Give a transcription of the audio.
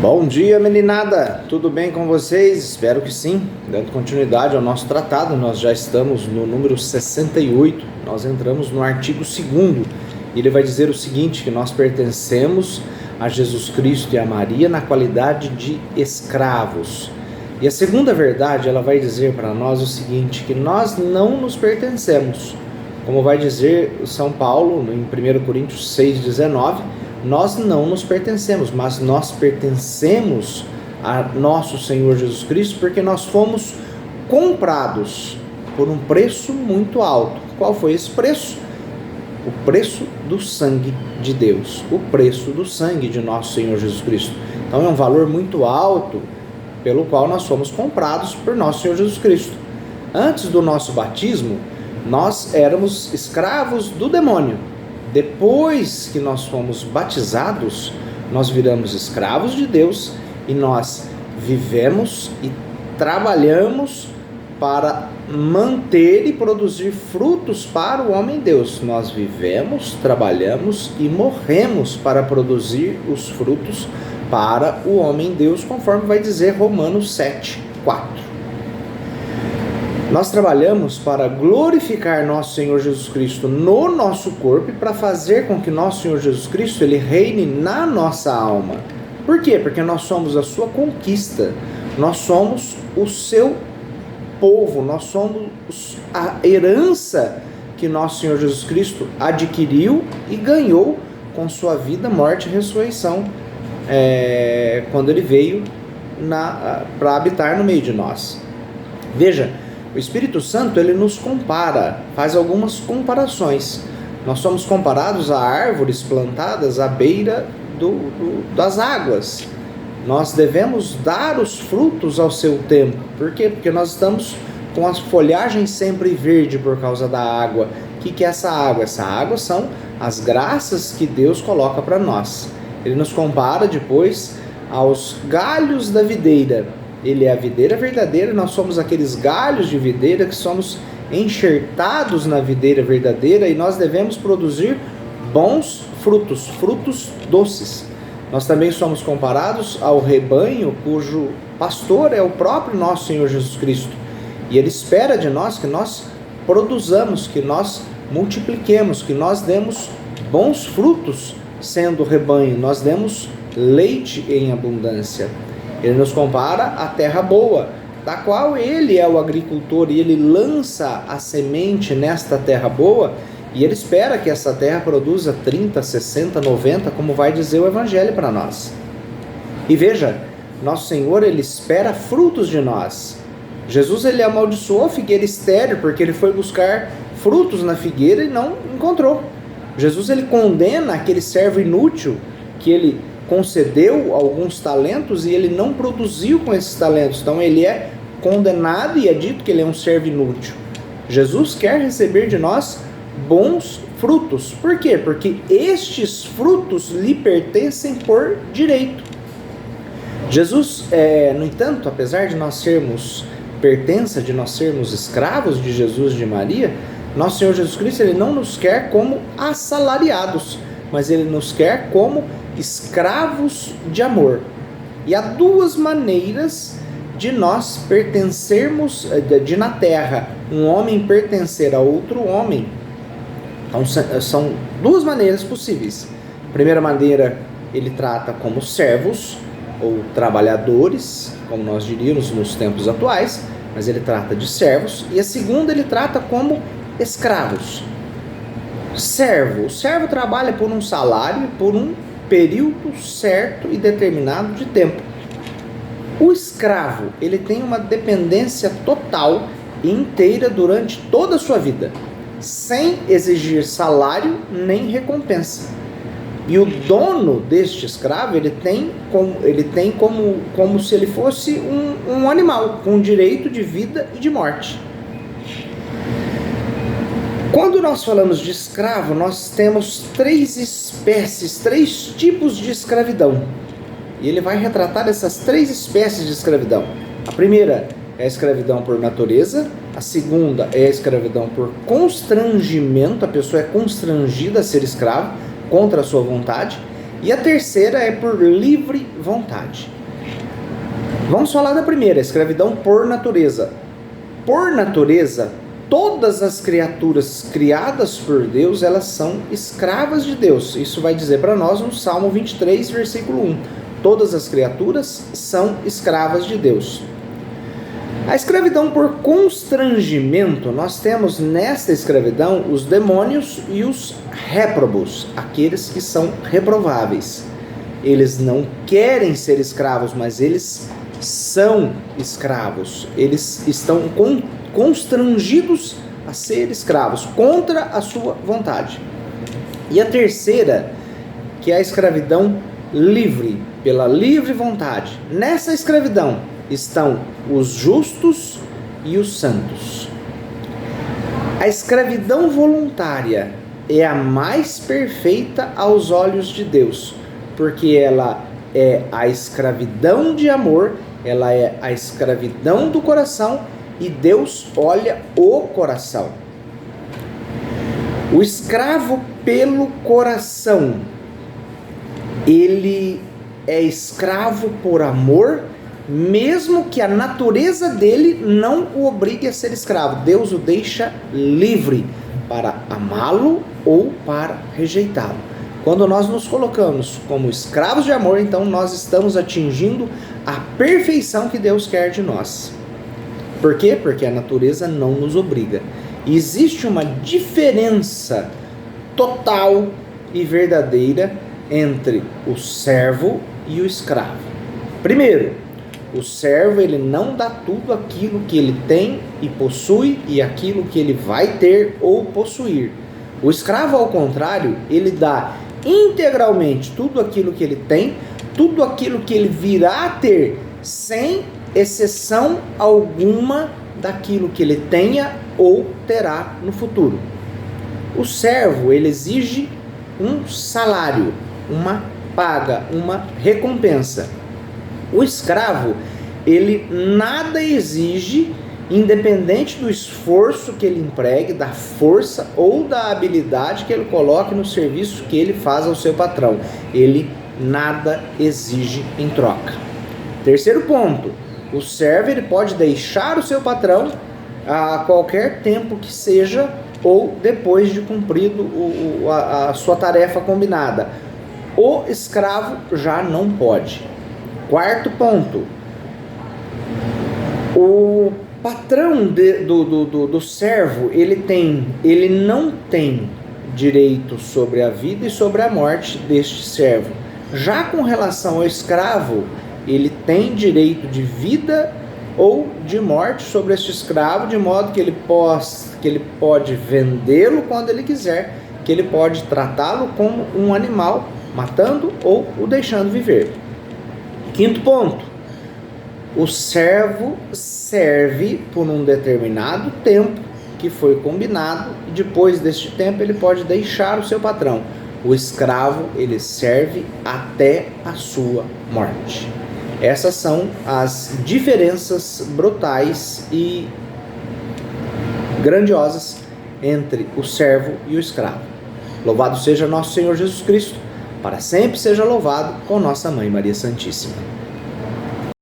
Bom dia, meninada! Tudo bem com vocês? Espero que sim. Dando continuidade ao nosso tratado, nós já estamos no número 68. Nós entramos no artigo 2º. Ele vai dizer o seguinte, que nós pertencemos a Jesus Cristo e a Maria na qualidade de escravos. E a segunda verdade, ela vai dizer para nós o seguinte, que nós não nos pertencemos. Como vai dizer São Paulo em 1 Coríntios 6,19, nós não nos pertencemos, mas nós pertencemos a nosso Senhor Jesus Cristo, porque nós fomos comprados por um preço muito alto. Qual foi esse preço? O preço do sangue de Deus, o preço do sangue de nosso Senhor Jesus Cristo. Então é um valor muito alto, pelo qual nós fomos comprados por nosso Senhor Jesus Cristo. Antes do nosso batismo, nós éramos escravos do demônio. Depois que nós fomos batizados, nós viramos escravos de Deus e nós vivemos e trabalhamos para manter e produzir frutos para o homem Deus. Nós vivemos, trabalhamos e morremos para produzir os frutos para o homem Deus, conforme vai dizer Romanos 7:4. Nós trabalhamos para glorificar nosso Senhor Jesus Cristo no nosso corpo e para fazer com que nosso Senhor Jesus Cristo ele reine na nossa alma. Por quê? Porque nós somos a sua conquista, nós somos o seu povo, nós somos a herança que nosso Senhor Jesus Cristo adquiriu e ganhou com sua vida, morte e ressurreição, quando ele veio para habitar no meio de nós. Veja, o Espírito Santo, ele nos compara, faz algumas comparações. Nós somos comparados a árvores plantadas à beira das águas. Nós devemos dar os frutos ao seu tempo. Por quê? Porque nós estamos com a folhagem sempre verde por causa da água. O que é essa água? Essa água são as graças que Deus coloca para nós. Ele nos compara depois aos galhos da videira. Ele é a videira verdadeira, nós somos aqueles galhos de videira que somos enxertados na videira verdadeira e nós devemos produzir bons frutos, frutos doces. Nós também somos comparados ao rebanho cujo pastor é o próprio nosso Senhor Jesus Cristo. E Ele espera de nós que nós produzamos, que nós multipliquemos, que nós demos bons frutos sendo rebanho, nós demos leite em abundância. Ele nos compara à terra boa, da qual ele é o agricultor e ele lança a semente nesta terra boa e ele espera que essa terra produza 30, 60, 90, como vai dizer o Evangelho para nós. E veja, nosso Senhor, ele espera frutos de nós. Jesus, ele amaldiçoou a figueira estéril porque ele foi buscar frutos na figueira e não encontrou. Jesus, ele condena aquele servo inútil que ele concedeu alguns talentos e ele não produziu com esses talentos. Então ele é condenado e é dito que ele é um servo inútil. Jesus quer receber de nós bons frutos. Por quê? Porque estes frutos lhe pertencem por direito. Jesus, no entanto, apesar de nós sermos pertença, de nós sermos escravos de Jesus e de Maria, nosso Senhor Jesus Cristo, ele não nos quer como assalariados, mas ele nos quer como escravos de amor. E há duas maneiras de nós pertencermos, de na terra, um homem pertencer a outro homem. Então, são duas maneiras possíveis. A primeira maneira, ele trata como servos ou trabalhadores, como nós diríamos nos tempos atuais, mas ele trata de servos. E a segunda, ele trata como escravos. O servo trabalha por um salário, por um período certo e determinado de tempo. O escravo, ele tem uma dependência total e inteira durante toda a sua vida, sem exigir salário nem recompensa. E o dono deste escravo, ele tem como se ele fosse um animal, com direito de vida e de morte. Quando nós falamos de escravo, nós temos três espécies, três tipos de escravidão. E ele vai retratar essas três espécies de escravidão. A primeira é a escravidão por natureza, a segunda é a escravidão por constrangimento, a pessoa é constrangida a ser escravo contra a sua vontade, E a terceira é por livre vontade. Vamos falar da primeira, escravidão por natureza. Por natureza, todas as criaturas criadas por Deus, elas são escravas de Deus. Isso vai dizer para nós no Salmo 23, versículo 1. Todas as criaturas são escravas de Deus. A escravidão por constrangimento, nós temos nesta escravidão os demônios e os réprobos, aqueles que são reprováveis. Eles não querem ser escravos, mas eles são escravos. Eles estão constrangidos a ser escravos, contra a sua vontade. E a terceira, que é a escravidão livre, pela livre vontade. Nessa escravidão estão os justos e os santos. A escravidão voluntária é a mais perfeita aos olhos de Deus, porque ela é a escravidão de amor, ela é a escravidão do coração, e Deus olha o coração. O escravo pelo coração, ele é escravo por amor, mesmo que a natureza dele não o obrigue a ser escravo. Deus o deixa livre para amá-lo ou para rejeitá-lo. Quando nós nos colocamos como escravos de amor, então nós estamos atingindo a perfeição que Deus quer de nós. Por quê? Porque a natureza não nos obriga. E existe uma diferença total e verdadeira entre o servo e o escravo. Primeiro, o servo, ele não dá tudo aquilo que ele tem e possui e aquilo que ele vai ter ou possuir. O escravo, ao contrário, ele dá integralmente tudo aquilo que ele tem, tudo aquilo que ele virá a ter, sem exceção alguma daquilo que ele tenha ou terá no futuro. O servo, ele exige um salário, uma paga, uma recompensa. O escravo, ele nada exige, independente do esforço que ele empregue, da força ou da habilidade que ele coloque no serviço que ele faz ao seu patrão. Ele nada exige em troca. Terceiro ponto, o servo, ele pode deixar o seu patrão a qualquer tempo que seja, ou depois de cumprido a sua tarefa combinada. O escravo já não pode. Quarto ponto, o patrão do servo, ele não tem direito sobre a vida e sobre a morte deste servo. Já com relação ao escravo, ele tem direito de vida ou de morte sobre este escravo, de modo que ele pode vendê-lo quando ele quiser, que ele pode tratá-lo como um animal, matando ou o deixando viver. Quinto ponto, o servo serve por um determinado tempo que foi combinado, e depois deste tempo ele pode deixar o seu patrão. O escravo, ele serve até a sua morte. Essas são as diferenças brutais e grandiosas entre o servo e o escravo. Louvado seja nosso Senhor Jesus Cristo, para sempre seja louvado com nossa Mãe Maria Santíssima.